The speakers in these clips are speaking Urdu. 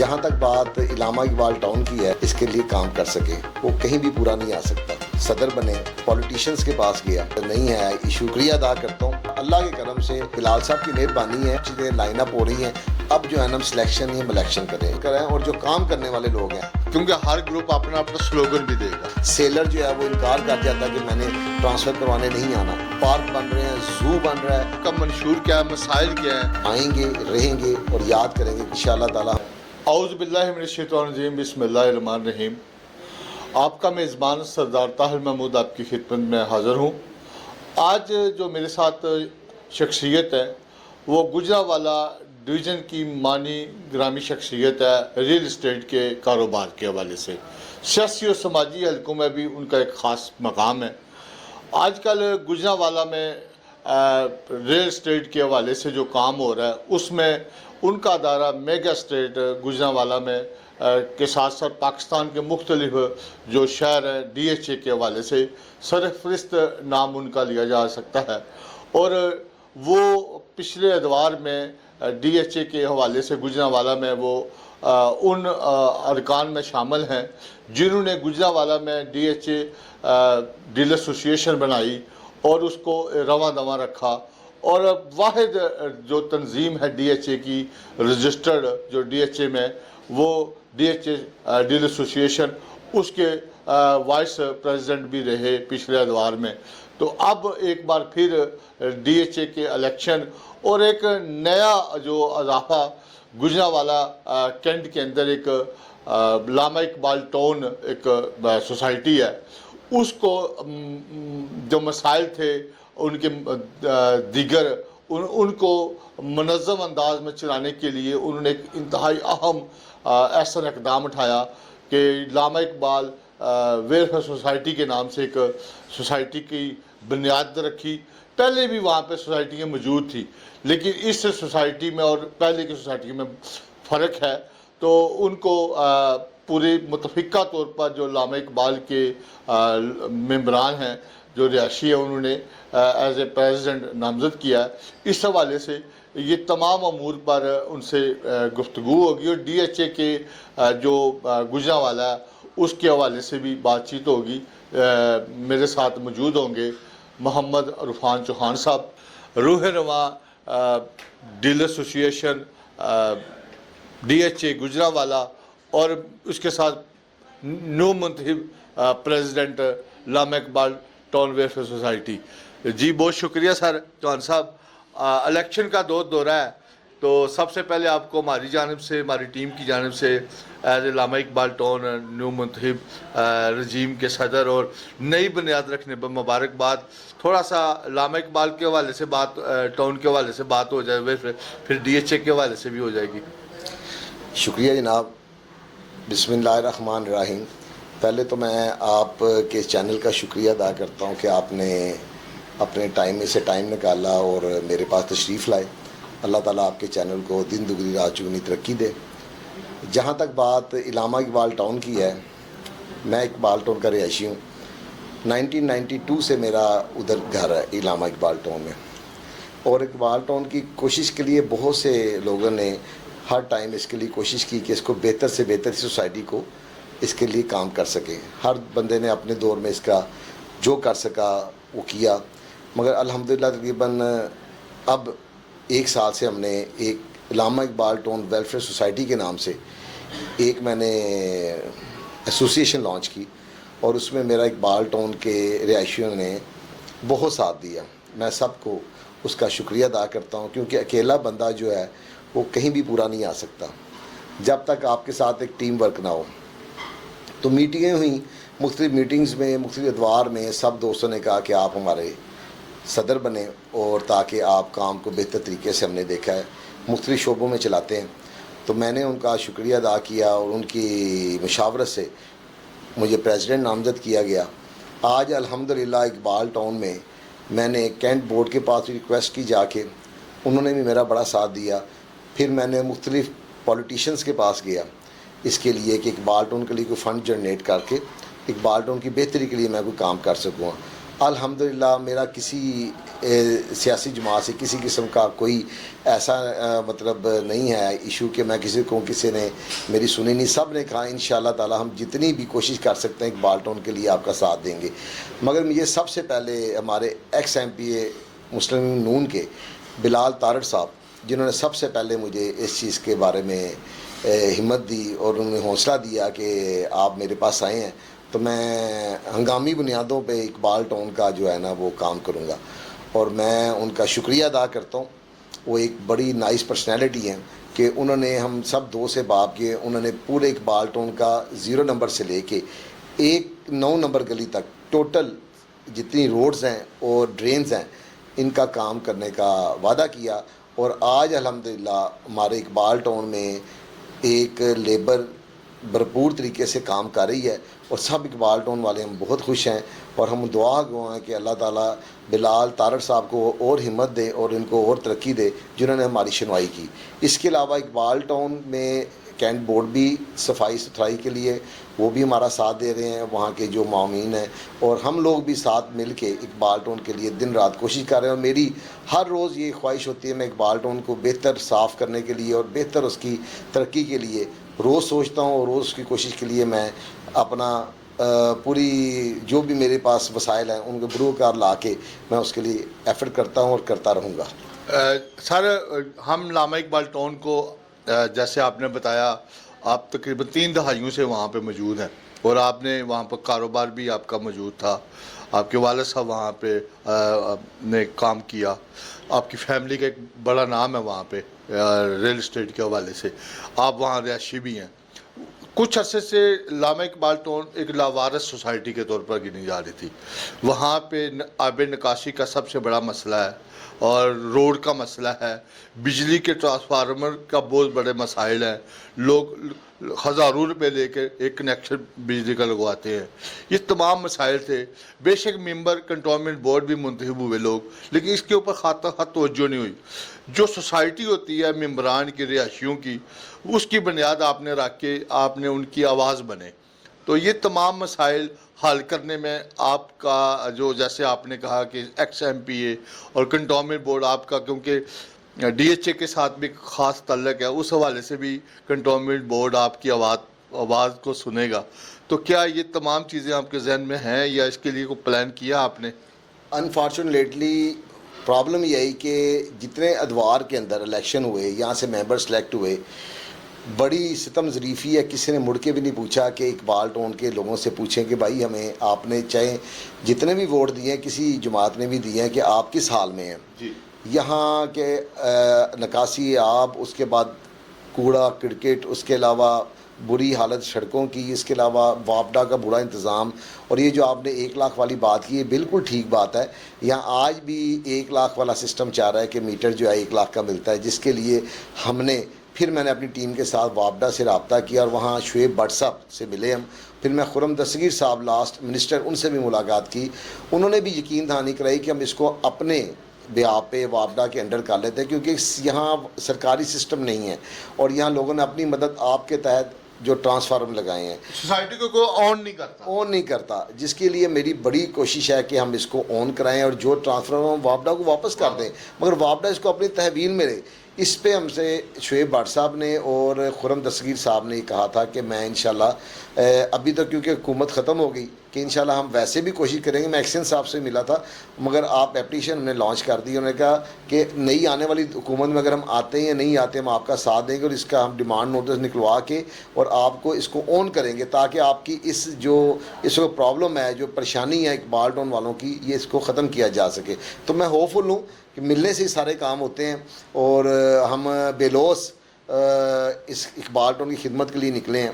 جہاں تک بات علامہ اقبال ٹاؤن کی ہے، اس کے لیے کام کر سکے، وہ کہیں بھی پورا نہیں آ سکتا۔ صدر بنے، پولیٹیشینز کے پاس گیا نہیں ہے، شکریہ ادا کرتا ہوں اللہ کے کرم سے، بلال صاحب کی مہربانی ہے، چیزیں لائن اپ ہو رہی ہیں۔ اب جو ہے نا سلیکشن ہی ہم الیکشن کریں اور جو کام کرنے والے لوگ ہیں، کیونکہ ہر گروپ اپنا اپنا سلوگن بھی دے گا۔ سیلر جو ہے وہ انکار کر جاتا ہے کہ میں نے ٹرانسفر کروانے نہیں آنا، پارک بن رہے ہیں، زو بن رہا ہے، کا منشور کیا ہے، مسائل کیا ہیں، آئیں گے، رہیں گے اور یاد کریں گے انشاءاللہ تعالی۔ اعوذ باللہ من الشیطان الرجیم، بسم اللہ الرحمن الرحیم۔ آپ کا میزبان سردار طاہر محمود آپ کی خدمت میں حاضر ہوں۔ آج جو میرے ساتھ شخصیت ہے وہ گجرانوالہ ڈویژن کی مانی گرامی شخصیت ہے، ریل اسٹیٹ کے کاروبار کے حوالے سے سیاسی اور سماجی حلقوں میں بھی ان کا ایک خاص مقام ہے۔ آج کل گجرانوالہ میں ریل اسٹیٹ کے حوالے سے جو کام ہو رہا ہے اس میں ان کا ادارہ میگا اسٹیٹ گجرانوالہ میں کے ساتھ ساتھ پاکستان کے مختلف جو شہر ہیں ڈی ایچ اے کے حوالے سے سرفہرست نام ان کا لیا جا سکتا ہے، اور وہ پچھلے ادوار میں ڈی ایچ اے کے حوالے سے گجرانوالہ میں وہ ان ارکان میں شامل ہیں جنہوں نے گجرانوالہ میں D H A dealer association بنائی اور اس کو رواں دواں رکھا، اور واحد جو تنظیم ہے ڈی ایچ اے کی رجسٹرڈ جو ڈی ایچ اے میں، وہ D H A dealer association, اس کے وائس پریزیڈنٹ بھی رہے پچھلے ادوار میں۔ تو اب ایک بار پھر ڈی ایچ اے کے الیکشن اور ایک نیا جو اضافہ گجرانوالہ کینٹ کے اندر ایک علامہ اقبال ٹاؤن ایک سوسائٹی ہے، اس کو جو مسائل تھے ان کے دیگر ان کو منظم انداز میں چلانے کے لیے انہوں نے ایک انتہائی اہم ایسا اقدام اٹھایا کہ علامہ اقبال ویلفیئر سوسائٹی کے نام سے ایک سوسائٹی کی بنیاد رکھی۔ پہلے بھی وہاں پہ سوسائٹیاں موجود تھی، لیکن اس سوسائٹی میں اور پہلے کی سوسائٹی میں فرق ہے، تو ان کو پورے متفقہ طور پر جو علامہ اقبال کے ممبران ہیں جو رہائشی ہیں انہوں نے ایز اے پریزیڈنٹ نامزد کیا ہے۔ اس حوالے سے یہ تمام امور پر ان سے گفتگو ہوگی، اور ڈی ایچ اے کے جو گجرانوالہ ہے اس کے حوالے سے بھی بات چیت ہوگی۔ میرے ساتھ موجود ہوں گے محمد عرفان چوہان صاحب، روح رواں dealer association D H A Gujranwala, اور اس کے ساتھ نو منتخب president Allama Iqbal town welfare society. جی بہت شکریہ سر چوہان صاحب۔ الیکشن کا دورہ ہے، تو سب سے پہلے آپ کو ہماری جانب سے، ہماری ٹیم کی جانب سے ایز علامہ اقبال ٹاؤن نیو منتخب رجیم کے صدر اور نئی بنیاد رکھنے پر مبارکباد۔ تھوڑا سا علامہ اقبال کے حوالے سے بات، ٹاؤن کے حوالے سے بات ہو جائے، پھر ڈی ایچ اے کے حوالے سے بھی ہو جائے گی۔ شکریہ جناب، بسم اللہ الرحمن الرحیم۔ پہلے تو میں آپ کے چینل کا شکریہ ادا کرتا ہوں کہ آپ نے اپنے ٹائم میں سے ٹائم نکالا اور میرے پاس تشریف لائے۔ اللہ تعالیٰ آپ کے چینل کو دن دگنی رات چگنی ترقی دے۔ جہاں تک بات علامہ اقبال ٹاؤن کی ہے، میں اقبال ٹاؤن کا رہائشی ہوں۔ 1992 سے میرا ادھر گھر ہے علامہ اقبال ٹاؤن میں، اور اقبال ٹاؤن کی کوشش کے لیے بہت سے لوگوں نے ہر ٹائم اس کے لیے کوشش کی کہ اس کو بہتر سے بہتر سوسائٹی کو اس کے لیے کام کر سکے۔ ہر بندے نے اپنے دور میں اس کا جو کر سکا وہ کیا، مگر الحمدللہ تقریباً اب 1 سال سے ہم نے ایک علامہ اقبال ٹاؤن ویلفیئر سوسائٹی کے نام سے ایک میں نے ایسوسیشن لانچ کی، اور اس میں میرا اقبال ٹاؤن کے رہائشیوں نے بہت ساتھ دیا۔ میں سب کو اس کا شکریہ ادا کرتا ہوں، کیونکہ اکیلا بندہ جو ہے وہ کہیں بھی پورا نہیں آ سکتا جب تک آپ کے ساتھ ایک ٹیم ورک نہ ہو۔ تو میٹنگیں ہوئیں، مختلف میٹنگز میں، مختلف ادوار میں سب دوستوں نے کہا کہ آپ ہمارے صدر بنے، اور تاکہ آپ کام کو بہتر طریقے سے، ہم نے دیکھا ہے مختلف شعبوں میں چلاتے ہیں۔ تو میں نے ان کا شکریہ ادا کیا، اور ان کی مشاورت سے مجھے پریزیڈنٹ نامزد کیا گیا۔ آج الحمدللہ اقبال ٹاؤن میں میں نے کینٹ بورڈ کے پاس ریکویسٹ کی جا کے، انہوں نے بھی میرا بڑا ساتھ دیا۔ پھر میں نے مختلف پولیٹیشینز کے پاس گیا اس کے لیے کہ اقبال ٹاؤن کے لیے کوئی فنڈ جنریٹ کر کے اقبال ٹاؤن کی بہتری کے لیے میں کوئی کام کر سکوں۔ الحمدللہ میرا کسی سیاسی جماعت سے کسی قسم کا کوئی ایسا مطلب نہیں ہے ایشو کہ میں کسی نے میری سنی نہیں. سب نے کہا انشاءاللہ تعالی ہم جتنی بھی کوشش کر سکتے ہیں اقبال ٹون کے لیے آپ کا ساتھ دیں گے. مگر مجھے سب سے پہلے ہمارے ایکس ایم پی اے مسلم نون کے بلال تارڑ صاحب جنہوں نے سب سے پہلے مجھے اس چیز کے بارے میں ہمت دی اور انہوں نے حوصلہ دیا کہ آپ میرے پاس آئے ہیں تو میں ہنگامی بنیادوں پہ اقبال ٹون کا جو ہے نا وہ کام کروں گا. اور میں ان کا شکریہ ادا کرتا ہوں. وہ ایک بڑی نائس پرسنالٹی ہیں کہ انہوں نے ہم سب دو سے باب کیے. انہوں نے پورے اقبال ٹون کا 0 نمبر سے لے کے 9 نمبر گلی تک ٹوٹل جتنی روڈز ہیں اور ڈرینز ہیں ان کا کام کرنے کا وعدہ کیا. اور آج الحمدللہ ہمارے اقبال ٹون میں ایک لیبر بھرپور طریقے سے کام کر رہی ہے اور سب اقبال ٹون والے ہم بہت خوش ہیں. اور ہم دعا گو ہیں کہ اللہ تعالیٰ بلال تارڑ صاحب کو اور ہمت دے اور ان کو اور ترقی دے جنہوں نے ہماری سنوائی کی. اس کے علاوہ اقبال ٹون میں کینٹ بورڈ بھی صفائی ستھرائی کے لیے وہ بھی ہمارا ساتھ دے رہے ہیں, وہاں کے جو معاونین ہیں, اور ہم لوگ بھی ساتھ مل کے اقبال ٹون کے لیے دن رات کوشش کر رہے ہیں. اور میری ہر روز یہ خواہش ہوتی ہے میں اقبال ٹون کو بہتر صاف کرنے کے لیے اور بہتر اس کی ترقی کے لیے روز سوچتا ہوں, اور روز اس کی کوشش کے لیے میں اپنا پوری جو بھی میرے پاس وسائل ہیں ان کو بروکار لا کے میں اس کے لیے ایفرٹ کرتا ہوں اور کرتا رہوں گا. سر ہم علامہ اقبال ٹون کو جیسے آپ نے بتایا آپ تقریباً 3 دہائیوں سے وہاں پہ موجود ہیں اور آپ نے وہاں پر کاروبار بھی آپ کا موجود تھا. آپ کے والد صاحب وہاں پہ نے کام کیا. آپ کی فیملی کا ایک بڑا نام ہے وہاں پہ ریل اسٹیٹ کے حوالے سے. آپ وہاں رہائشی بھی ہیں. کچھ عرصے سے علامہ اقبال ٹون ایک لاوارث سوسائٹی کے طور پر گنی جا رہی تھی. وہاں پہ آب نکاسی کا سب سے بڑا مسئلہ ہے اور روڈ کا مسئلہ ہے, بجلی کے ٹرانسفارمر کا بہت بڑے مسائل ہیں. لوگ ہزاروں روپے لے کے ایک کنیکشن بجلی کا لگواتے ہیں. یہ تمام مسائل تھے. بے شک ممبر کنٹونمنٹ بورڈ بھی منتخب ہوئے لوگ, لیکن اس کے اوپر خط توجہ نہیں ہوئی. جو سوسائٹی ہوتی ہے ممبران کی رہائشیوں کی, اس کی بنیاد آپ نے رکھ کے آپ نے ان کی آواز بنے. تو یہ تمام مسائل حل کرنے میں آپ کا جو جیسے آپ نے کہا کہ ایکس ایم پی اے اور کنٹونمنٹ بورڈ آپ کا کیونکہ ڈی ایچ اے کے ساتھ بھی خاص تعلق ہے, اس حوالے سے بھی کنٹونمنٹ بورڈ آپ کی آواز کو سنے گا. تو کیا یہ تمام چیزیں آپ کے ذہن میں ہیں یا اس کے لیے کوئی پلان کیا آپ نے؟ انفارچونیٹلی پرابلم یہی کہ جتنے ادوار کے اندر الیکشن ہوئے, یہاں سے ممبر سلیکٹ ہوئے, بڑی ستم ظریفی ہے, کسی نے مڑ کے بھی نہیں پوچھا کہ اقبال ٹون کے لوگوں سے پوچھیں کہ بھائی ہمیں آپ نے چاہے جتنے بھی ووٹ دیے ہیں کسی جماعت نے بھی دیے ہیں کہ آپ کس حال میں ہیں. جی یہاں کے نکاسی آب, اس کے بعد کوڑا کرکٹ, اس کے علاوہ بری حالت سڑکوں کی, اس کے علاوہ واپڈا کا برا انتظام, اور یہ جو آپ نے 1 لاکھ والی بات کی ہے بالکل ٹھیک بات ہے. یہاں آج بھی 1 لاکھ والا سسٹم چاہ رہا ہے کہ میٹر جو ہے 1 لاکھ کا ملتا ہے, جس کے لیے میں نے اپنی ٹیم کے ساتھ واپڈا سے رابطہ کیا اور وہاں شعیب بٹ صاحب سے ملے ہم. پھر میں خرم دستگیر صاحب لاسٹ منسٹر, ان سے بھی ملاقات کی. انہوں نے بھی یقین دہانی کرائی کہ ہم اس کو اپنے بیاپ پہ واپڈا کے انڈر کر لیتے ہیں, کیونکہ یہاں سرکاری سسٹم نہیں ہے اور یہاں لوگوں نے اپنی مدد آپ کے تحت جو ٹرانسفارم لگائے ہیں, سوسائٹی کو کوئی آن نہیں کرتا, جس کے لیے میری بڑی کوشش ہے کہ ہم اس کو آن کرائیں اور جو ٹرانسفارم واپڈا کو واپس کر دیں, مگر واپڈا اس کو اپنی تحویل میں لے. اس پہ ہم سے شعیب بٹ صاحب نے اور خرم دستگیر صاحب نے کہا تھا کہ میں انشاءاللہ ابھی تو کیونکہ حکومت ختم ہو گئی کہ انشاءاللہ ہم ویسے بھی کوشش کریں گے. میں ایکسن صاحب سے ملا تھا, مگر آپ اپلیکیشن ہم نے لانچ کر دی. انہوں نے کہا کہ نئی آنے والی حکومت میں اگر ہم آتے ہیں یا نہیں آتے ہم آپ کا ساتھ دیں گے اور اس کا ہم ڈیمانڈ نوٹس نکلوا کے اور آپ کو اس کو آن کریں گے, تاکہ آپ کی اس کو پرابلم ہے, جو پریشانی ہے اقبال ٹون والوں کی, یہ اس کو ختم کیا جا سکے. تو میں ہوپ فل ہوں کہ ملنے سے ہی سارے کام ہوتے ہیں اور ہم بے لوث اس اقبال ٹون کی خدمت کے لیے نکلے ہیں.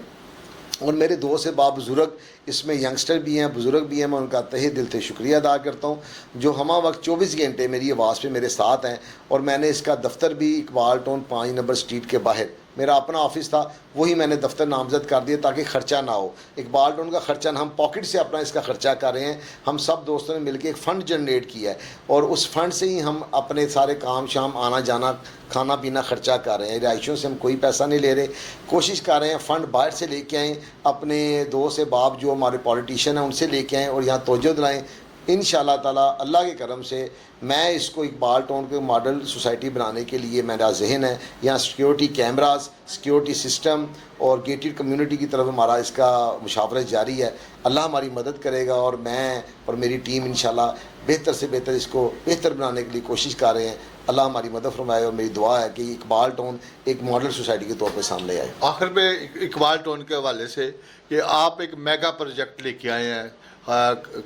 اور میرے دوست سے با بزرگ اس میں ینگسٹر بھی ہیں, بزرگ بھی ہیں, میں ان کا تہہ دل سے شکریہ ادا کرتا ہوں جو ہمہ وقت 24 گھنٹے میری آواز پہ میرے ساتھ ہیں. اور میں نے اس کا دفتر بھی اقبال ٹون 5 نمبر اسٹریٹ کے باہر میرا اپنا آفس تھا, وہی میں نے دفتر نامزد کر دیا تاکہ خرچہ نہ ہو. اقبال ٹون کا خرچہ نہ, ہم پاکٹ سے اپنا اس کا خرچہ کر رہے ہیں. ہم سب دوستوں نے مل کے ایک فنڈ جنریٹ کیا ہے اور اس فنڈ سے ہی ہم اپنے سارے کام شام آنا جانا کھانا پینا خرچہ کر رہے ہیں. رہائشیوں سے ہم کوئی پیسہ نہیں لے رہے, کوشش کر رہے ہیں فنڈ باہر سے لے کے آئیں, اپنے دوست سے باپ جو ہمارے پولیٹیشین ہیں ان سے لے کے آئیں اور یہاں توجہ دلائیں. انشاءاللہ تعالیٰ اللہ کے کرم سے میں اس کو اقبال ٹاؤن کے ماڈل سوسائٹی بنانے کے لیے میرا ذہن ہے. یہاں سیکیورٹی کیمراز، سیکیورٹی سسٹم اور گیٹڈ کمیونٹی کی طرف ہمارا اس کا مشاورت جاری ہے. اللہ ہماری مدد کرے گا اور میں اور میری ٹیم انشاءاللہ بہتر سے بہتر اس کو بہتر بنانے کے لیے کوشش کر رہے ہیں. اللہ ہماری مدد فرمائے اور میری دعا ہے کہ اقبال ٹاؤن ایک ماڈل سوسائٹی کے طور پہ سامنے آئے. آخر میں اقبال ٹاؤن کے حوالے سے کہ آپ ایک میگا پروجیکٹ لے کے آئے ہیں،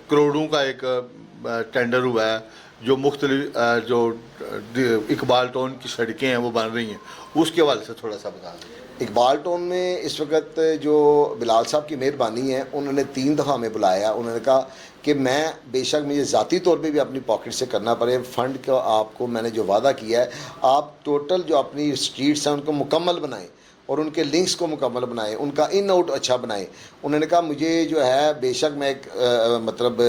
کروڑوں کا ایک ٹینڈر ہوا ہے، جو مختلف جو اقبال ٹاؤن کی سڑکیں ہیں وہ بن رہی ہیں، اس کے حوالے سے تھوڑا سا بتا دیں. اقبال ٹاؤن میں اس وقت جو بلال صاحب کی مہربانی ہے، انہوں نے 3 دفعہ ہمیں بلایا. انہوں نے کہا کہ میں بے شک مجھے ذاتی طور پہ بھی اپنی پاکٹ سے کرنا پڑے، فنڈ کا آپ کو میں نے جو وعدہ کیا ہے، آپ ٹوٹل جو اپنی اسٹریٹس ہیں ان کو مکمل بنائیں اور ان کے لنکس کو مکمل بنائیں، ان کا ان آؤٹ اچھا بنائیں. انہوں نے کہا مجھے جو ہے بے شک میں ایک مطلب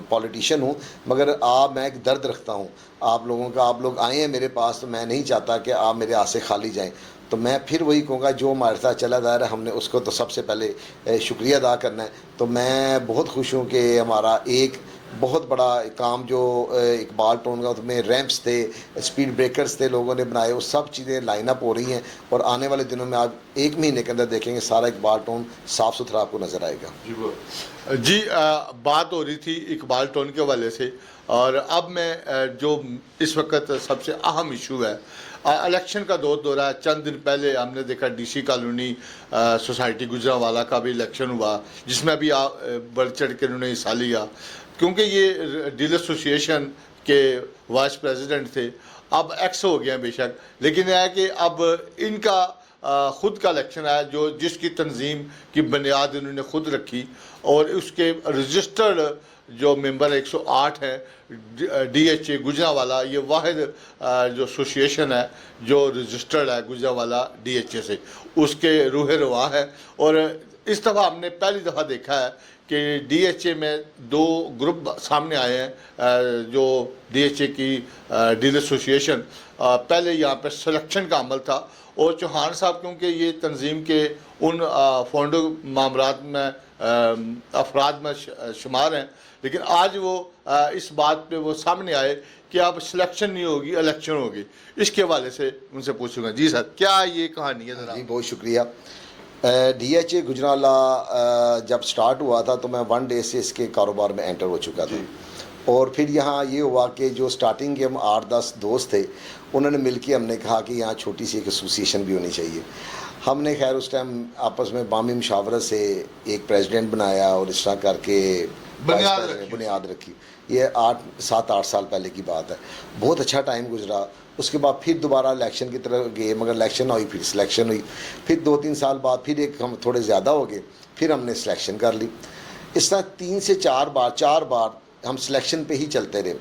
پولیٹیشین ہوں، مگر میں ایک درد رکھتا ہوں آپ لوگوں کا. آپ لوگ آئے ہیں میرے پاس تو میں نہیں چاہتا کہ آپ میرے ہاتھ سے خالی جائیں. تو میں پھر وہی کہوں گا جو ہمارے ساتھ چلا جا رہا ہے، ہم نے اس کو تو سب سے پہلے شکریہ ادا کرنا ہے. تو میں بہت خوش ہوں کہ ہمارا ایک بہت بڑا کام جو اقبال ٹاؤن کا، اس میں ریمپس تھے، اسپیڈ بریکرز تھے لوگوں نے بنائے، وہ سب چیزیں لائن اپ ہو رہی ہیں اور آنے والے دنوں میں آپ 1 مہینے کے اندر دیکھیں گے سارا اقبال ٹاؤن صاف ستھرا آپ کو نظر آئے گا. جی بات ہو رہی تھی اقبال ٹاؤن کے حوالے سے، اور اب میں جو اس وقت سب سے اہم ایشو ہے، الیکشن کا دور ہے. چند دن پہلے ہم نے دیکھا D C colony society Gujranwala کا بھی الیکشن ہوا، جس میں بھی بڑھ چڑھ کے انہوں نے حصہ لیا، کیونکہ یہ ڈیلر ایسوسیشن کے وائس پریزیڈنٹ تھے. اب ایکس ہو گئے ہیں بے شک، لیکن یہ ہے کہ اب ان کا خود کا الیکشن ہے، جس کی تنظیم کی بنیاد انہوں نے خود رکھی، اور اس کے رجسٹرڈ جو ممبر 108 ہیں ڈی ایچ اے گجرانوالہ، یہ واحد جو ایسوسیشن ہے جو رجسٹرڈ ہے گجرانوالہ ڈی ایچ اے سے، اس کے روح رواں ہے. اور اس دفعہ ہم نے پہلی دفعہ دیکھا ہے کہ ڈی ایچ اے میں 2 گروپ سامنے آئے ہیں. جو ڈی ایچ اے کی ڈیلر ایسوسیشن، پہلے یہاں پہ سلیکشن کا عمل تھا، اور چوہان صاحب کیونکہ یہ تنظیم کے ان فونڈو معاملات میں افراد میں شمار ہیں، لیکن آج وہ اس بات پہ وہ سامنے آئے کہ اب سلیکشن نہیں ہوگی، الیکشن ہوگی. اس کے حوالے سے ان سے پوچھوں گا. جی سر، کیا یہ کہانی ہے ذرا؟ جی بہت شکریہ. ڈی ایچ اے گجرانوالہ جب سٹارٹ ہوا تھا تو میں 1 ڈے سے اس کے کاروبار میں انٹر ہو چکا تھا. اور پھر یہاں یہ ہوا کہ جو سٹارٹنگ کے ہم 8-10 دوست تھے، انہوں نے مل کے ہم نے کہا کہ یہاں چھوٹی سی ایک ایسوسیشن بھی ہونی چاہیے. ہم نے خیر اس ٹائم آپس میں بامی مشاورت سے ایک پریزیڈنٹ بنایا اور اس طرح کر کے بنیاد رکھی. یہ 7-8 سال پہلے کی بات ہے. بہت اچھا ٹائم گزرا. اس کے بعد پھر دوبارہ الیکشن کی طرف گئے، مگر الیکشن نہ ہوئی، پھر سلیکشن ہوئی. پھر 2-3 سال بعد پھر ایک ہم تھوڑے زیادہ ہو گئے، پھر ہم نے سلیکشن کر لی. اس طرح 3 سے 4 بار ہم سلیکشن پہ ہی چلتے رہے.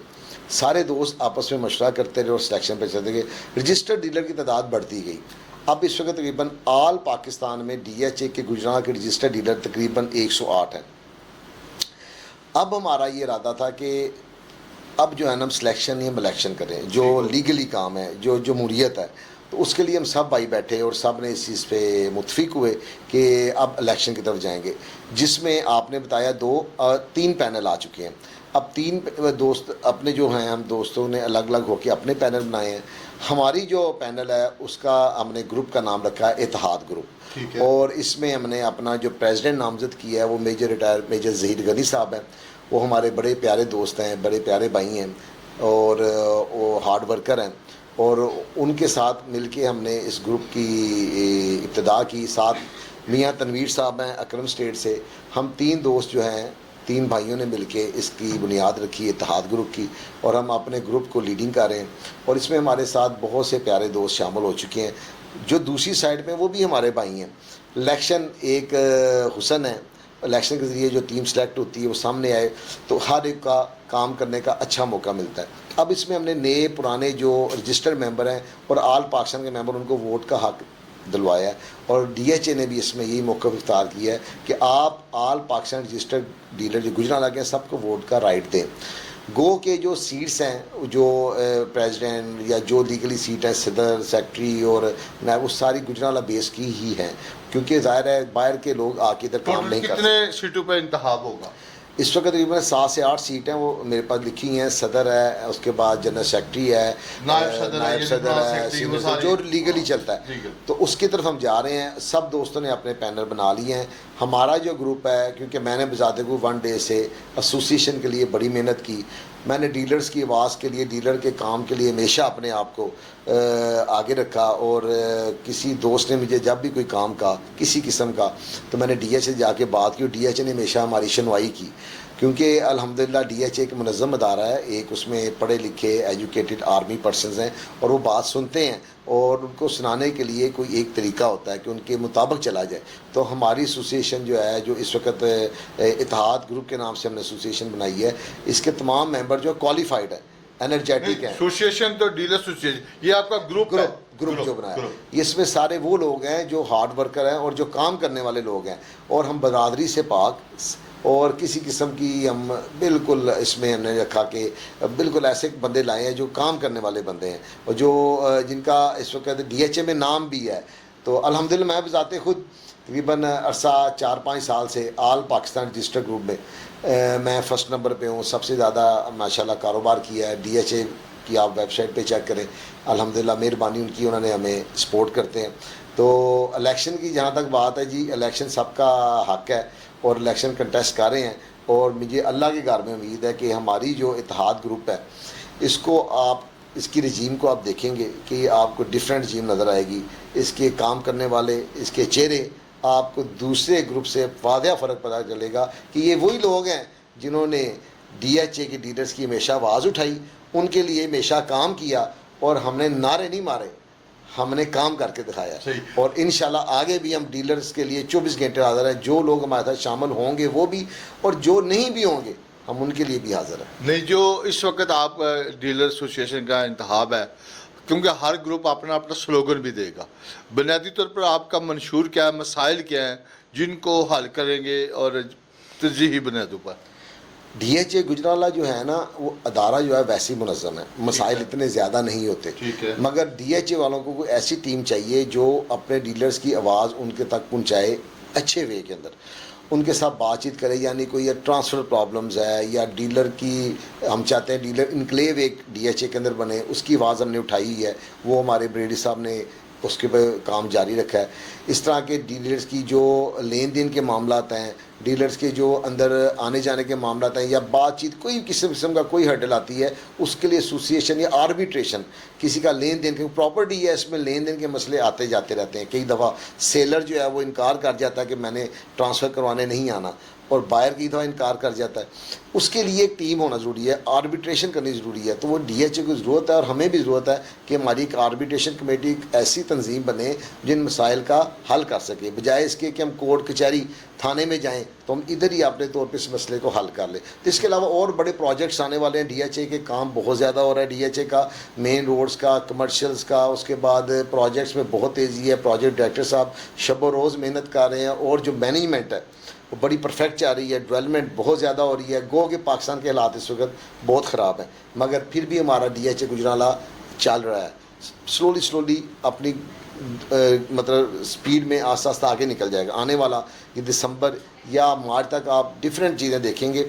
سارے دوست آپس میں مشورہ کرتے رہے اور سلیکشن پہ چلتے گئے. رجسٹرڈ ڈیلر کی تعداد بڑھتی گئی. اب اس وقت تقریباً آل پاکستان میں ڈی ایچ اے کے گجرانوالہ کے رجسٹرڈ ڈیلر تقریباً 108 ہیں. اب ہمارا یہ ارادہ تھا کہ اب جو ہے نا ہم سلیکشن نہیں، ہم الیکشن کریں، جو لیگلی کام ہے، جو جمہوریت ہے. تو اس کے لیے ہم سب بھائی بیٹھے اور سب نے اس چیز پہ متفق ہوئے کہ اب الیکشن کی طرف جائیں گے، جس میں آپ نے بتایا 3 پینل آ چکے ہیں. اب 3 دوست اپنے جو ہیں، ہم دوستوں نے الگ الگ ہو کے اپنے پینل بنائے ہیں. ہماری جو پینل ہے اس کا ہم نے گروپ کا نام رکھا ہے اتحاد گروپ. اور اس میں ہم نے اپنا جو پریزیڈنٹ نامزد کیا ہے وہ میجر ظہیر غنی صاحب ہیں. وہ ہمارے بڑے پیارے دوست ہیں، بڑے پیارے بھائی ہیں، اور وہ ہارڈ ورکر ہیں. اور ان کے ساتھ مل کے ہم نے اس گروپ کی ابتدا کی. ساتھ میاں تنویر صاحب ہیں اکرم اسٹیٹ سے. ہم 3 دوست جو ہیں، 3 بھائیوں نے مل کے اس کی بنیاد رکھی اتحاد گروپ کی، اور ہم اپنے گروپ کو لیڈنگ کر رہے ہیں. اور اس میں ہمارے ساتھ بہت سے پیارے دوست شامل ہو چکے ہیں. جو دوسری سائڈ میں وہ بھی ہمارے بھائی ہیں. الیکشن ایک حسن ہے، الیکشن کے ذریعے جو ٹیم سلیکٹ ہوتی ہے وہ سامنے آئے تو ہر ایک کا کام کرنے کا اچھا موقع ملتا ہے. اب اس میں ہم نے نئے پرانے جو رجسٹرڈ ممبر ہیں اور آل پاکستان کے ممبر، ان کو ووٹ کا حق دلوایا ہے. اور ڈی ایچ اے نے بھی اس میں یہی موقف اختیار کیا ہے کہ آپ آل پاکستان رجسٹرڈ ڈیلر جو گجرانوالہ کے سب کو ووٹ کا رائٹ دیں. گو کے جو سیٹس ہیں، جو پریزیڈنٹ یا جو لیگلی سیٹ ہیں، صدر، سیکٹری اور نائب، وہ ساری گجرانوالہ بیس کی ہی ہیں، کیونکہ ظاہر ہے باہر کے لوگ آ کے ادھر کام نہیں کرتے. کتنے سیٹوں پہ انتخاب ہوگا؟ اس وقت تقریباً 7 سے 8 سیٹ ہیں، وہ میرے پاس لکھی ہیں. صدر ہے، اس کے بعد جنرل سیکرٹری ہے، نائب صدر ہے، سینئر جو لیگلی چلتا ہے. تو اس کی طرف ہم جا رہے ہیں. سب دوستوں نے اپنے پینل بنا لیے ہیں. ہمارا جو گروپ ہے، کیونکہ میں نے بذات خود 1 ڈے سے ایسوسیشن کے لیے بڑی محنت کی. میں نے ڈیلرز کی آواز کے لیے، ڈیلر کے کام کے لیے ہمیشہ اپنے آپ کو آگے رکھا. اور کسی دوست نے مجھے جب بھی کوئی کام کہا کسی قسم کا، تو میں نے ڈی ایچ اے جا کے بات کی. ڈی ایچ اے نے ہمیشہ ہماری شنوائی کی، کیونکہ الحمدللہ ڈی ایچ اے ایک منظم ادارہ ہے. ایک اس میں پڑھے لکھے ایجوکیٹڈ آرمی پرسنز ہیں، اور وہ بات سنتے ہیں، اور ان کو سنانے کے لیے کوئی ایک طریقہ ہوتا ہے کہ ان کے مطابق چلا جائے. تو ہماری ایسوسیشن جو ہے، جو اس وقت اتحاد گروپ کے نام سے ہم نے ایسوسیشن بنائی ہے، اس کے تمام ممبر جو کوالیفائڈ ہیں، انرجیٹک ہیں. ایسوسیشن تو ڈیلر ایسوسیشن، یہ آپ کا گروپ جو بنایا، اس میں سارے وہ لوگ ہیں جو ہارڈ ورکر ہیں اور جو کام کرنے والے لوگ ہیں. اور ہم برادری سے پاک، اور کسی قسم کی ہم بالکل اس میں ہم نے رکھا کہ بالکل ایسے بندے لائے ہیں جو کام کرنے والے بندے ہیں، اور جو جن کا اس وقت ڈی ایچ اے میں نام بھی ہے. تو الحمدللہ میں بذات خود تقریباً عرصہ 4-5 سال سے آل پاکستان رجسٹر گروپ میں میں فرسٹ نمبر پہ ہوں. سب سے زیادہ ماشاءاللہ کاروبار کیا ہے. ڈی ایچ اے کی آپ ویب سائٹ پہ چیک کریں، الحمدللہ مہربانی ان کی، انہوں نے ہمیں سپورٹ کرتے ہیں. تو الیکشن کی جہاں تک بات ہے جی، الیکشن سب کا حق ہے، اور الیکشن کنٹیسٹ کر رہے ہیں. اور مجھے اللہ کے گھر میں امید ہے کہ ہماری جو اتحاد گروپ ہے، اس کو آپ، اس کی رجیم کو آپ دیکھیں گے کہ آپ کو ڈیفرنٹ رجیم نظر آئے گی. اس کے کام کرنے والے، اس کے چہرے، آپ کو دوسرے گروپ سے واضح فرق پتہ چلے گا کہ یہ وہی لوگ ہیں جنہوں نے ڈی ایچ اے کے ڈیلرز کی ہمیشہ آواز اٹھائی، ان کے لیے ہمیشہ کام کیا. اور ہم نے نعرے نہیں مارے، ہم نے کام کر کے دکھایا. اور انشاءاللہ آگے بھی ہم ڈیلرز کے لیے 24 گھنٹے حاضر ہیں. جو لوگ ہمارے ساتھ شامل ہوں گے وہ بھی، اور جو نہیں بھی ہوں گے ہم ان کے لیے بھی حاضر ہیں. نہیں، جو اس وقت آپ ڈیلر ایسوسیشن کا انتخاب ہے، کیونکہ ہر گروپ اپنا اپنا سلوگن بھی دے گا، بنیادی طور پر آپ کا منشور کیا ہے، مسائل کیا ہیں جن کو حل کریں گے، اور ترجیحی بنیادوں پر؟ ڈی ایچ اے گجرالہ جو ہے نا، وہ ادارہ جو ہے ویسی منظم ہے، مسائل اتنے زیادہ نہیں ہوتے. مگر ڈی ایچ اے والوں کو کوئی ایسی ٹیم چاہیے جو اپنے ڈیلرز کی آواز ان کے تک پہنچائے اچھے وے کے اندر، ان کے ساتھ بات چیت کرے. یعنی کوئی ٹرانسفر پرابلمز ہے، یا ڈیلر کی، ہم چاہتے ہیں ڈیلر انکلیو ایک ڈی ایچ اے کے اندر بنے، اس کی آواز ہم نے اٹھائی ہے. وہ ہمارے بریڈی صاحب نے اس کے پہ کام جاری رکھا ہے. اس طرح کے ڈیلرز کی جو لین دین کے معاملات ہیں، ڈیلرز کے جو اندر آنے جانے کے معاملات ہیں، یا بات چیت کوئی کسی قسم کا کوئی ہرڈل آتی ہے، اس کے لیے ایسوسیشن یا آربیٹریشن، کسی کا لین دین، کیونکہ پراپرٹی ہے، اس میں لین دین کے مسئلے آتے جاتے رہتے ہیں. کئی دفعہ سیلر جو ہے وہ انکار کر جاتا ہے کہ میں نے ٹرانسفر کروانے نہیں آنا، اور بائر کی دفعہ انکار کر جاتا ہے. اس کے لیے ایک ٹیم ہونا ضروری ہے، آربیٹریشن کرنی ضروری ہے. تو وہ ڈی ایچ اے کی ضرورت ہے، اور ہمیں بھی ضرورت ہے کہ ہماری ایک آربیٹریشن کمیٹی ایک ایسی تنظیم بنے جن مسائل کا حل کر سکے، بجائے اس کے کہ ہم کورٹ کچہری تھانے میں جائیں تو ہم ادھر ہی اپنے طور پہ اس مسئلے کو حل کر لیں. تو اس کے علاوہ اور بڑے پروجیکٹس آنے والے ہیں. ڈی ایچ اے کے کام بہت زیادہ ہو رہا ہے، ڈی ایچ اے کا مین روڈز کا، کمرشلز کا، اس کے بعد پروجیکٹس میں بہت تیزی ہے. پروجیکٹ ڈائریکٹر صاحب شب و روز محنت کر رہے ہیں، اور جو مینجمنٹ ہے وہ بڑی پرفیکٹ چل رہی ہے. ڈیولپمنٹ بہت زیادہ ہو رہی ہے. گو کہ پاکستان کے حالات اس وقت بہت خراب ہیں، مگر پھر بھی ہمارا ڈی ایچ اے گجرالہ چل رہا ہے سلولی اپنی مطلب سپیڈ میں آہستہ آہستہ آگے نکل جائے گا. آنے والا یہ دسمبر یا مارچ تک آپ ڈفرینٹ چیزیں دیکھیں گے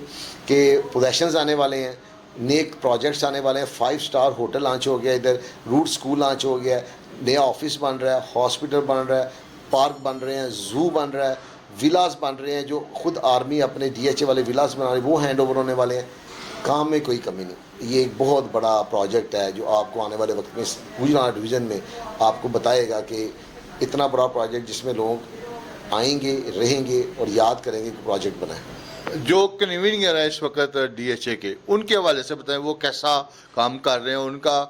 کہ پوزیشنز آنے والے ہیں، نیک پروجیکٹس آنے والے ہیں. 5 اسٹار ہوٹل لانچ ہو گیا، ادھر روٹ سکول لانچ ہو گیا ہے، نیا آفس بن رہا ہے، ہاسپٹل بن رہا ہے، پارک بن رہے ہیں، زو بن رہا ہے، ولاز بن رہے ہیں جو خود آرمی اپنے ڈی ایچ اے والے ولاز بنا رہے ہیں، وہ ہینڈ اوور ہونے والے ہیں. کام میں کوئی کمی نہیں. یہ ایک بہت بڑا پروجیکٹ ہے جو آپ کو آنے والے وقت میں گجرالہ ڈویژن میں آپ کو بتائے گا کہ اتنا بڑا پروجیکٹ جس میں لوگ آئیں گے، رہیں گے اور یاد کریں گے کہ پروجیکٹ بنا ہے. جو کنوینر ہے اس وقت ڈی ایچ اے کے، ان کے حوالے سے بتائیں وہ کیسا کام کر رہے ہیں، ان کا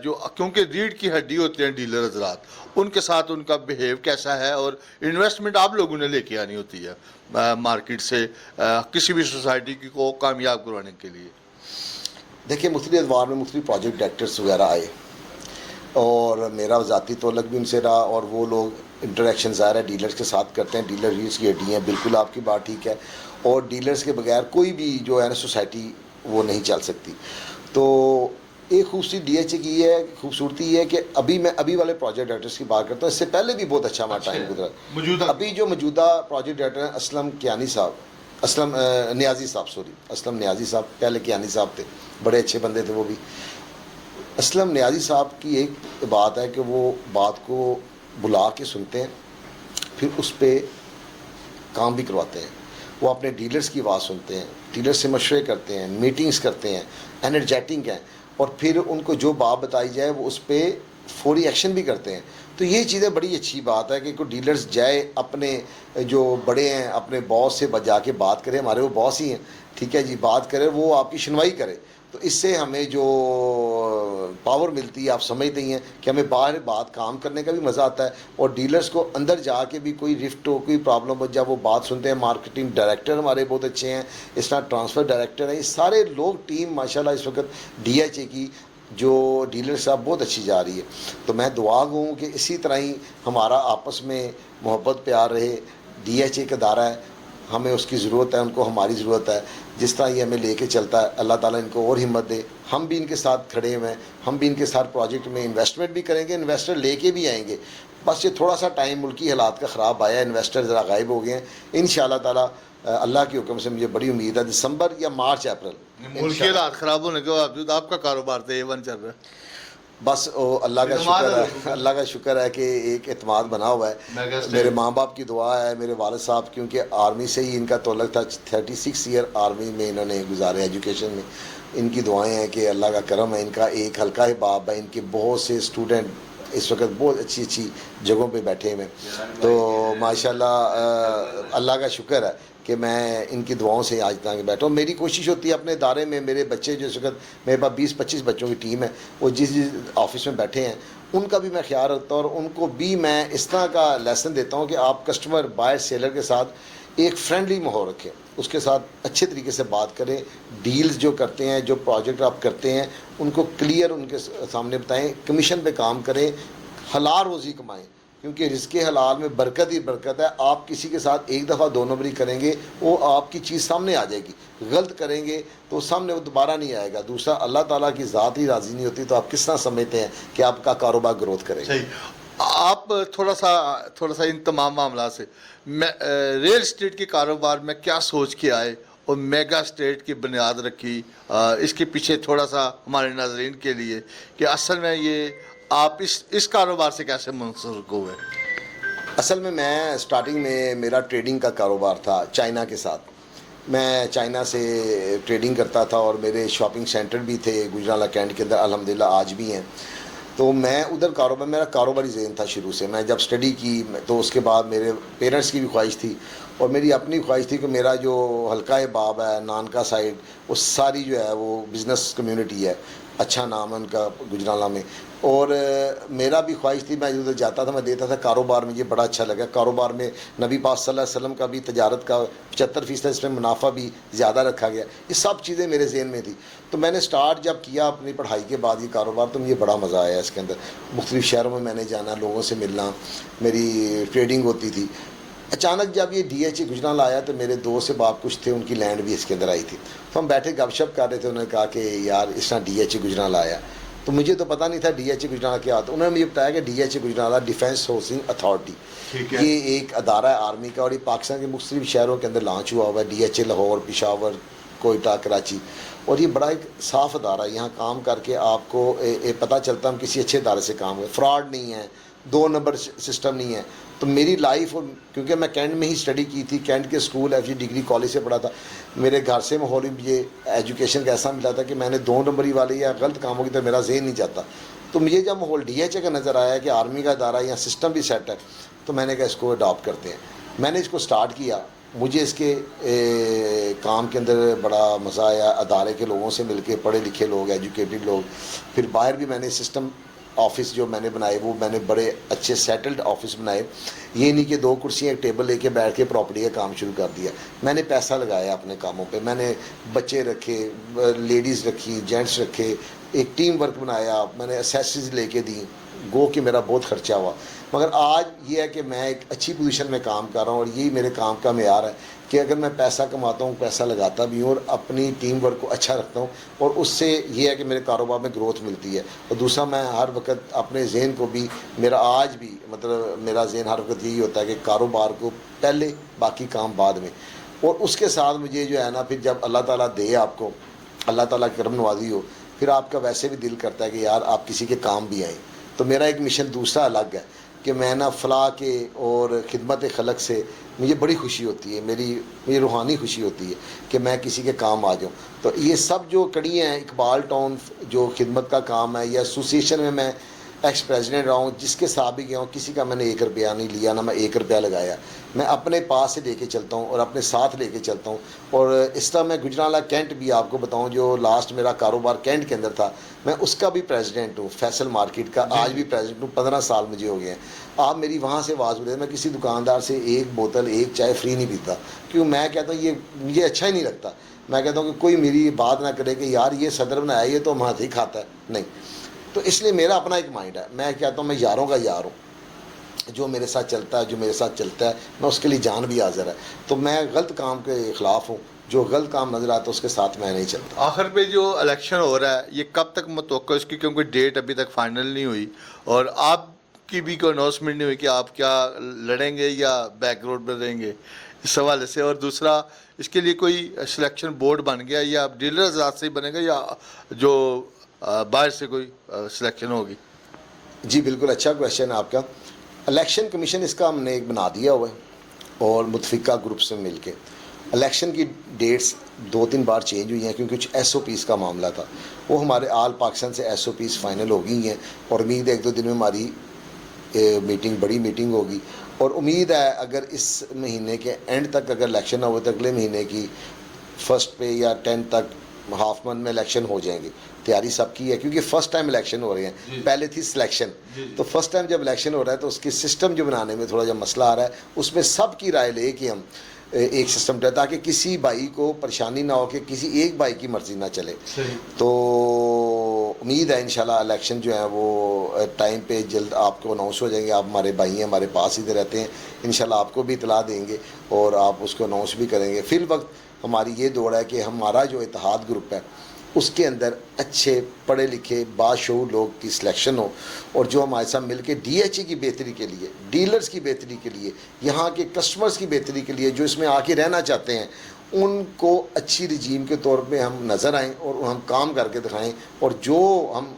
جو، کیونکہ ریڑھ کی ہڈی ہوتے ہیں ڈیلر حضرات، ان کے ساتھ ان کا بیہیو کیسا ہے، اور انویسٹمنٹ آپ لوگوں نے لے کے آنی ہوتی ہے مارکیٹ سے کسی بھی سوسائٹی کو کامیاب کروانے کے لیے. دیکھیں، مختلف ادوار میں مختلف پروجیکٹ ڈائریکٹرس وغیرہ آئے، اور میرا ذاتی تعلق بھی ان سے رہا، اور وہ لوگ انٹریکشن ظاہر ہے ڈیلرز کے ساتھ کرتے ہیں. ڈیلر ریڑھ کی ہڈی ہیں، بالکل آپ کی بات ٹھیک ہے، اور ڈیلرز کے بغیر کوئی بھی جو ہے نا سوسائٹی وہ نہیں چل سکتی. تو ایک خوبصورتی ڈی ایچ اے کی یہ ہے، خوبصورتی یہ ہے کہ ابھی والے پروجیکٹ ڈائریکٹرس کی بات کرتا ہوں، اس سے پہلے بھی بہت اچھا ہمارا ٹائم گزرا. ابھی جو موجودہ پروجیکٹ ڈائریکٹر ہیں اسلم کیانی صاحب، اسلم نیازی صاحب، سوری اسلم نیازی صاحب، پہلے کیانی صاحب تھے، بڑے اچھے بندے تھے وہ بھی. اسلم نیازی صاحب کی ایک بات ہے کہ وہ بات کو بلا کے سنتے ہیں، پھر اس پہ کام بھی کرواتے ہیں. وہ اپنے ڈیلرز کی آواز سنتے ہیں، ڈیلر سے مشورے کرتے ہیں، میٹنگز کرتے ہیں، انرجیٹنگ ہیں، اور پھر ان کو جو بات بتائی جائے وہ اس پہ فوری ایکشن بھی کرتے ہیں. تو یہ چیزیں بڑی اچھی بات ہے کہ کوئی ڈیلرز جائے اپنے جو بڑے ہیں اپنے باس سے جا کے بات کرے، ہمارے وہ باس ہی ہیں، ٹھیک ہے جی، بات کرے، وہ آپ کی سنوائی کرے. تو اس سے ہمیں جو پاور ملتی ہے آپ سمجھتے ہی ہیں کہ ہمیں باہر بات کام کرنے کا بھی مزہ آتا ہے، اور ڈیلرز کو اندر جا کے بھی کوئی رفٹ ہو، کوئی پرابلم ہو، جب وہ بات سنتے ہیں. مارکیٹنگ ڈائریکٹر ہمارے بہت اچھے ہیں، اس طرح ٹرانسفر ڈائریکٹر ہیں، یہ سارے لوگ ٹیم ماشاءاللہ اس وقت ڈی ایچ اے کی جو ڈیلر صاحب بہت اچھی جا رہی ہے. تو میں دعا گو ہوں کہ اسی طرح ہی ہمارا آپس میں محبت پیار رہے. ڈی ایچ اے کا ادارہ ہے، ہمیں اس کی ضرورت ہے، ان کو ہماری ضرورت ہے. جس طرح یہ ہمیں لے کے چلتا ہے، اللہ تعالیٰ ان کو اور ہمت دے. ہم بھی ان کے ساتھ کھڑے ہوئے ہیں، ہم بھی ان کے ساتھ پروجیکٹ میں انویسٹمنٹ بھی کریں گے، انویسٹر لے کے بھی آئیں گے. بس یہ تھوڑا سا ٹائم ملکی حالات کا خراب آیا، انویسٹر ذرا غائب ہو گئے ہیں. انشاءاللہ تعالیٰ اللہ کے حکم سے مجھے بڑی امید ہے دسمبر یا مارچ اپریل. ملکی حالات خراب ہونے کے باوجود آپ کا کاروبار تو A1 چل رہا ہے. بس اللہ کا شکر ہے، اللہ کا شکر ہے کہ ایک اعتماد بنا ہوا ہے. میرے ماں باپ کی دعا ہے، میرے والد صاحب، کیونکہ آرمی سے ہی ان کا تعلق تھا، 36 ایئر آرمی میں انہوں نے گزارے ایجوکیشن میں. ان کی دعائیں ہیں کہ اللہ کا کرم ہے، ان کا ایک ہلکا ہی باب ہے، ان کے بہت سے اسٹوڈنٹ اس وقت بہت اچھی اچھی جگہوں پہ بیٹھے ہوئے ہیں. تو ماشاءاللہ اللہ کا شکر ہے کہ میں ان کی دعاؤں سے آج تک بیٹھا ہوں. میری کوشش ہوتی ہے اپنے ادارے میں میرے بچے جو اس وقت میرے پاس 20-25 بچوں کی ٹیم ہے، وہ جس آفس میں بیٹھے ہیں ان کا بھی میں خیال رکھتا ہوں، اور ان کو بھی میں اس طرح کا لیسن دیتا ہوں کہ آپ کسٹمر بائر سیلر کے ساتھ ایک فرینڈلی ماحول رکھیں، اس کے ساتھ اچھے طریقے سے بات کریں. ڈیلز جو کرتے ہیں، جو پروجیکٹ آپ کرتے ہیں، ان کو کلیئر ان کے سامنے بتائیں. کمیشن پہ کام کریں، حلال روزی کمائیں، کیونکہ رزق حلال میں برکت ہی برکت ہے. آپ کسی کے ساتھ ایک دفعہ 2 نمبری کریں گے، وہ آپ کی چیز سامنے آ جائے گی. غلط کریں گے تو سامنے وہ دوبارہ نہیں آئے گا. دوسرا، اللہ تعالیٰ کی ذات ہی راضی نہیں ہوتی، تو آپ کس طرح سمجھتے ہیں کہ آپ کا کاروبار گروتھ کرے گا. صحیح. آپ تھوڑا سا ان تمام معاملات سے ریل اسٹیٹ کے کاروبار میں کیا سوچ کے آئے اور میگا اسٹیٹ کی بنیاد رکھی؟ اس کے پیچھے تھوڑا سا ہمارے ناظرین کے لیے کہ اصل میں یہ آپ اس کاروبار سے کیسے منسلک ہوئے؟ اصل میں اسٹارٹنگ میں میرا ٹریڈنگ کا کاروبار تھا چائنا کے ساتھ. میں چائنا سے ٹریڈنگ کرتا تھا، اور میرے شاپنگ سینٹر بھی تھے گجرانوالہ کینٹ کے اندر، الحمدللہ آج بھی ہیں. تو میں ادھر کاروبار، میرا کاروباری ذہن تھا شروع سے. میں جب اسٹڈی کی تو اس کے بعد میرے پیرنٹس کی بھی خواہش تھی، اور میری اپنی خواہش تھی کہ میرا جو حلقہ باب ہے نانکا سائڈ، وہ ساری جو ہے وہ بزنس کمیونٹی ہے، اچھا نام ہے ان کا گجرانوالہ میں. اور میرا بھی خواہش تھی، میں ادھر جاتا تھا، میں دیتا تھا کاروبار. مجھے بڑا اچھا لگا کاروبار میں. نبی پاک صلی اللہ علیہ وسلم کا بھی تجارت کا 75% اس میں منافع بھی زیادہ رکھا گیا. یہ سب چیزیں میرے ذہن میں تھی. تو میں نے سٹارٹ جب کیا اپنی پڑھائی کے بعد یہ کاروبار، تو مجھے بڑا مزہ آیا اس کے اندر. مختلف شہروں میں نے جانا، لوگوں سے ملنا، میری ٹریڈنگ ہوتی تھی. اچانک جب یہ ڈی ایچ اے گجرانوالہ آیا تو میرے دوست سے باپ کچھ تھے، ان کی لینڈ بھی اس کے اندر آئی تھی. تو ہم بیٹھے گپ شپ کر رہے تھے. انہوں نے کہا کہ یار اس طرح ڈی ایچ اے گجرانوالہ آیا. تو مجھے تو پتہ نہیں تھا ڈی ایچ اے گجرانوالہ کیا ہوتا. انہوں نے مجھے بتایا کہ D H A Gujranwala defence housing authority, یہ ایک ادارہ ہے آرمی کا، اور یہ پاکستان کے مختلف شہروں کے اندر لانچ ہوا ہوا ہے. D H A Lahore, Peshawar, Quetta, Karachi. اور یہ بڑا ایک صاف ادارہ ہے. یہاں کام کر کے آپ کو پتہ چلتا ہم کسی اچھے ادارے سے کام کریں، فراڈ نہیں ہے، 2 نمبر سسٹم نہیں ہے. تو میری لائف، اور کیونکہ میں کینٹ میں ہی اسٹڈی کی تھی، کینٹ کے school F G degree college سے پڑھا تھا، میرے گھر سے ماحول مجھے ایجوکیشن کا ایسا ملا تھا کہ میں نے 2 نمبری والے یا غلط کاموں کی طرف میرا ذہن نہیں جاتا. تو مجھے جب ماحول ڈی ایچ اے کا نظر آیا کہ آرمی کا ادارہ یا سسٹم بھی سیٹ ہے، تو میں نے کہا اس کو اڈاپٹ کرتے ہیں. میں نے اس کو سٹارٹ کیا. مجھے اس کے کام کے اندر بڑا مزہ آیا. ادارے کے لوگوں سے مل کے، پڑھے لکھے لوگ، ایجوکیٹڈ لوگ. پھر باہر بھی میں نے سسٹم آفس جو میں نے بنائے، وہ میں نے بڑے اچھے سیٹلڈ آفس بنائے. یہ نہیں کہ 2 کرسیاں ایک ٹیبل لے کے بیٹھ کے پراپرٹی کا کام شروع کر دیا. میں نے پیسہ لگایا اپنے کاموں پہ. میں نے بچے رکھے، لیڈیز رکھی، جینٹس رکھے، ایک ٹیم ورک بنایا. میں نے اسیسریز لے کے دیں. گو کہ میرا بہت خرچہ ہوا. مگر آج یہ ہے کہ میں ایک اچھی پوزیشن میں کام کر رہا ہوں، اور یہی میرے کام کا معیار ہے کہ اگر میں پیسہ کماتا ہوں، پیسہ لگاتا بھی ہوں، اور اپنی ٹیم ورک کو اچھا رکھتا ہوں، اور اس سے یہ ہے کہ میرے کاروبار میں گروتھ ملتی ہے. اور دوسرا، میں ہر وقت اپنے ذہن کو بھی، میرا آج بھی میرا ذہن ہر وقت یہی ہوتا ہے کہ کاروبار کو پہلے، باقی کام بعد میں. اور اس کے ساتھ مجھے جو ہے نا پھر جب اللہ تعالیٰ دے آپ کو، اللہ تعالیٰ کی کرم نوازی ہو، پھر آپ کا ویسے بھی دل کرتا ہے کہ یار آپ کسی کے کام بھی آئیں. تو میرا ایک مشن دوسرا الگ ہے کہ میں نا فلاح کے اور خدمت خلق سے مجھے بڑی خوشی ہوتی ہے، مجھے روحانی خوشی ہوتی ہے کہ میں کسی کے کام آ جاؤں. تو یہ سب جو کڑیاں ہیں، اقبال ٹاؤن جو خدمت کا کام ہے، یا ایسوسیشن میں ایکس پریزیڈنٹ رہا ہوں، جس کے ساتھ بھی گیا ہوں، کسی کا میں نے 1 روپیہ نہیں لیا، نہ میں 1 روپیہ لگایا. میں اپنے پاس سے لے کے چلتا ہوں اور اپنے ساتھ لے کے چلتا ہوں. اور اس طرح میں گجرانوالہ کینٹ بھی آپ کو بتاؤں، جو لاسٹ میرا کاروبار کینٹ کے اندر تھا، میں اس کا بھی پریزیڈنٹ ہوں، فیصل مارکیٹ کا آج بھی پریزیڈنٹ ہوں. 15 سال مجھے ہو گئے ہیں. آپ میری وہاں سے آواز اٹھے، میں کسی دکاندار سے 1 بوتل 1 چائے فری نہیں پیتا، کیوں میں کہتا ہوں یہ مجھے اچھا ہی نہیں لگتا. میں کہتا ہوں کہ کوئی میری بات نہ کرے کہ یار یہ صدر بنایا یہ تو ہاتھ ہی کھاتا ہے، نہیں. تو اس لیے میرا اپنا ایک مائنڈ ہے، میں کہتا ہوں میں یاروں کا یار ہوں، جو میرے ساتھ چلتا ہے، جو میرے ساتھ چلتا ہے میں اس کے لیے جان بھی حاضر ہے. تو میں غلط کام کے خلاف ہوں، جو غلط کام نظر آتا ہے اس کے ساتھ میں نہیں چلتا. آخر پہ جو الیکشن ہو رہا ہے یہ کب تک متوقع ہے اس کی، کیونکہ ڈیٹ ابھی تک فائنل نہیں ہوئی، اور آپ کی بھی کوئی اناؤنسمنٹ نہیں ہوئی کہ آپ کیا لڑیں گے یا بیک روڈ پہ رہیں گے اس حوالے سے. اور دوسرا اس کے لیے کوئی سلیکشن بورڈ بن گیا، یا ڈیلر ذات سے ہی بنے گا، یا جو باہر سے کوئی سلیکشن ہوگی؟ جی بالکل اچھا کویشچن ہے آپ کا. الیکشن کمیشن اس کا ہم نے ایک بنا دیا ہوا ہے، اور متفقہ گروپ سے مل کے الیکشن کی ڈیٹس 2-3 بار چینج ہوئی ہیں، کیونکہ کچھ ایس او پیز کا معاملہ تھا. وہ ہمارے آل پاکستان سے ایس او پیز فائنل ہو گئی ہیں، اور امید ہے 1-2 دن میں ہماری میٹنگ، بڑی میٹنگ ہوگی. اور امید ہے اگر اس مہینے کے اینڈ تک اگر الیکشن نہ ہوئے تو اگلے مہینے کی 1 پہ یا 10 تک ہاف منتھ میں الیکشن ہو جائیں گے. تیاری سب کی ہے، کیونکہ فرسٹ ٹائم الیکشن ہو رہے ہیں، پہلے تھی سلیکشن. تو فرسٹ ٹائم جب الیکشن ہو رہا ہے تو اس کی سسٹم جو بنانے میں تھوڑا جا مسئلہ آ رہا ہے. اس میں سب کی رائے لے کہ ہم ایک سسٹم دے تاکہ کسی بھائی کو پریشانی نہ ہو کہ کسی ایک بھائی کی مرضی نہ چلے. تو امید ہے انشاءاللہ الیکشن جو ہیں وہ ٹائم پہ جلد آپ کو اناؤنس ہو جائیں گے. آپ ہمارے بھائی ہیں، ہمارے پاس ہی رہتے ہیں، انشاءاللہ آپ کو بھی اطلاع دیں گے اور آپ اس کو اناؤنس بھی کریں گے. فی الوقت ہماری یہ دوڑ ہے کہ ہمارا جو اتحاد گروپ ہے اس کے اندر اچھے پڑھے لکھے باشعور لوگ کی سلیکشن ہو، اور جو ہمارے ساتھ مل کے ڈی ایچ ای کی بہتری کے لیے، ڈیلرز کی بہتری کے لیے، یہاں کے کسٹمرز کی بہتری کے لیے جو اس میں آ کے رہنا چاہتے ہیں، ان کو اچھی رجیم کے طور پہ ہم نظر آئیں اور ہم کام کر کے دکھائیں. اور جو ہم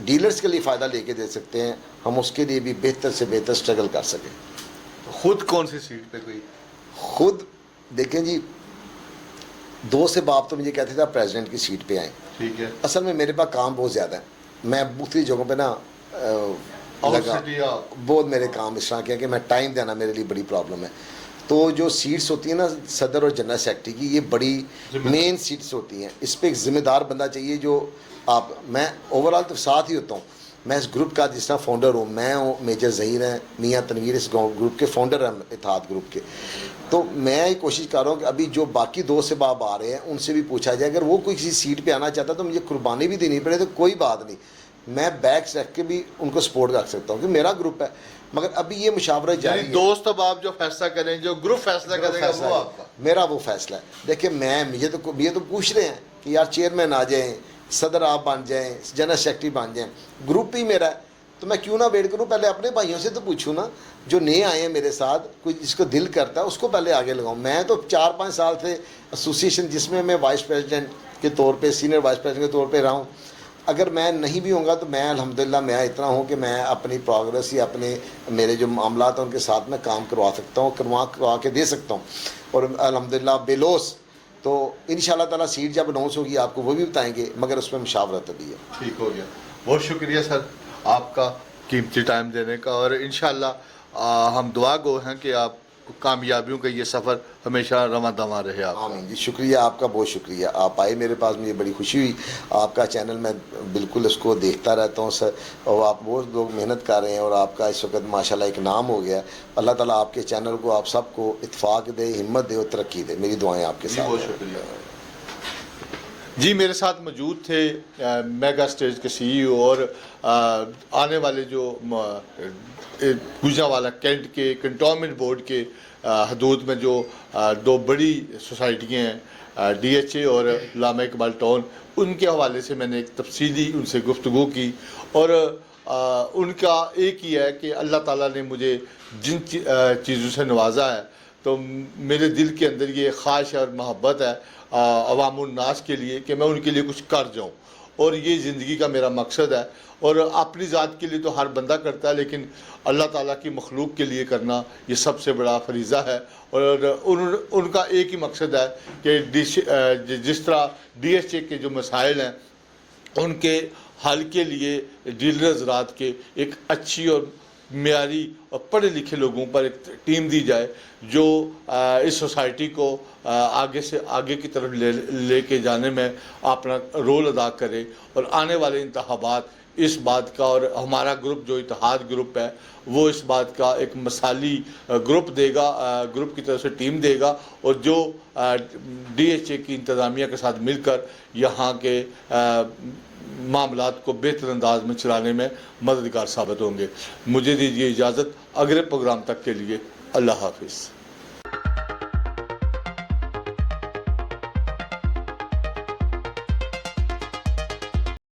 ڈیلرز کے لیے فائدہ لے کے دے سکتے ہیں ہم اس کے لیے بھی بہتر سے بہتر سٹرگل کر سکیں. خود کون سی سیٹ پہ کوئی؟ خود دیکھیں جی، 2 سے باپ تو مجھے کہتے تھے آپ پریزیڈنٹ کی سیٹ پہ آئیں. ٹھیک ہے. اصل میں میرے پاس کام بہت زیادہ ہے، میں مختلف جگہوں پہ نا بہت میرے کام اس طرح کے ہیں کہ میں ٹائم دینا میرے لیے بڑی پرابلم ہے. تو جو سیٹس ہوتی ہیں نا صدر اور جنرل سیکرٹری کی، یہ بڑی مین سیٹس ہوتی ہیں. اس پہ ایک ذمہ دار بندہ چاہیے جو میں اوور آل تو ساتھ ہی ہوتا ہوں. میں اس گروپ کا جس طرح فاؤنڈر ہوں، میں ہوں، میجر ظہیر ہیں، میاں تنویر اس گروپ کے فاؤنڈر ہیں، اتحاد گروپ کے. تو میں یہ کوشش کر رہا ہوں کہ ابھی جو باقی 2 سے باپ آ رہے ہیں ان سے بھی پوچھا جائے، اگر وہ کوئی کسی سیٹ پہ آنا چاہتا ہے تو مجھے قربانی بھی دینی پڑے تو کوئی بات نہیں، میں بیکس رکھ کے بھی ان کو سپورٹ کر سکتا ہوں کہ میرا گروپ ہے. مگر ابھی یہ مشاورت جاری ہے، دوست اب آپ جو فیصلہ کریں، جو گروپ فیصلہ کرے گا وہ آپ کا، میرا وہ فیصلہ ہے. دیکھیں مجھے تو پوچھ رہے ہیں کہ یار چیئرمین آ جائیں، صدر آپ بن جائیں، جنرل سیکرٹری بن جائیں، گروپ ہی میرا ہے. تو میں کیوں نہ ویٹ کروں، پہلے اپنے بھائیوں سے تو پوچھوں نا، جو نئے آئے ہیں میرے ساتھ، کوئی جس کو دل کرتا ہے اس کو پہلے آگے لگاؤں. میں تو 4-5 سال سے ایسوسیشن جس میں میں وائس پریزیڈنٹ کے طور پہ، سینئر وائس پریزیڈنٹ کے طور پہ رہا ہوں. اگر میں نہیں بھی ہوں گا تو میں الحمدللہ میں اتنا ہوں کہ میں اپنی پروگرس یا اپنے میرے جو معاملات ہیں ان کے ساتھ میں کام کروا سکتا ہوں، کروا کے دے سکتا ہوں. اور الحمدللہ بے لوس. تو انشاءاللہ تعالیٰ سیٹ جب اناؤنس ہوگی آپ کو وہ بھی بتائیں گے، مگر اس میں مشاورت بھی ہے. ٹھیک ہو گیا. بہت شکریہ سر آپ کا قیمتی ٹائم دینے کا، اور انشاءاللہ ہم دعا گو ہیں کہ آپ کامیابیوں کا یہ سفر ہمیشہ رواں دواں رہے. آپ آمین جی. شکریہ آپ کا، بہت شکریہ. آپ آئے میرے پاس، مجھے بڑی خوشی ہوئی. آپ کا چینل میں بالکل اس کو دیکھتا رہتا ہوں سر، اور آپ بہت لوگ محنت کر رہے ہیں، اور آپ کا اس وقت ماشاءاللہ ایک نام ہو گیا. اللہ تعالیٰ آپ کے چینل کو، آپ سب کو اتفاق دے، ہمت دے اور ترقی دے. میری دعائیں آپ کے ساتھ. بہت شکریہ جی. میرے ساتھ موجود تھے میگا اسٹیج کے سی ای او، اور آنے والے جو گجرانوالہ کینٹ کے کنٹونمنٹ بورڈ کے حدود میں جو 2 بڑی سوسائٹیاں ہیں، ڈی ایچ اے اور علامہ اقبال ٹاؤن، ان کے حوالے سے میں نے ایک تفصیلی ان سے گفتگو کی. اور ان کا ایک ہی ہے کہ اللہ تعالیٰ نے مجھے جن چیزوں سے نوازا ہے تو میرے دل کے اندر یہ خواہش اور محبت ہے عوام الناس کے لیے کہ میں ان کے لیے کچھ کر جاؤں، اور یہ زندگی کا میرا مقصد ہے۔ اور اپنی ذات کے لیے تو ہر بندہ کرتا ہے، لیکن اللہ تعالیٰ کی مخلوق کے لیے کرنا یہ سب سے بڑا فریضہ ہے۔ اور ان کا ایک ہی مقصد ہے کہ جس طرح ڈی ایس اے کے جو مسائل ہیں ان کے حل کے لیے ڈیلر حضرات کے ایک اچھی اور معیاری اور پڑھے لکھے لوگوں پر ایک ٹیم دی جائے جو اس سوسائٹی کو آگے سے آگے کی طرف لے کے جانے میں اپنا رول ادا کرے، اور آنے والے انتخابات اس بات کا، اور ہمارا گروپ جو اتحاد گروپ ہے وہ اس بات کا ایک مثالی گروپ دے گا، گروپ کی طرف سے ٹیم دے گا، اور جو ڈی ایچ اے کی انتظامیہ کے ساتھ مل کر یہاں کے معاملات کو بہتر انداز میں چلانے میں مددگار ثابت ہوں گے۔ مجھے دیجیے اجازت، اگلے پروگرام تک کے لیے اللہ حافظ۔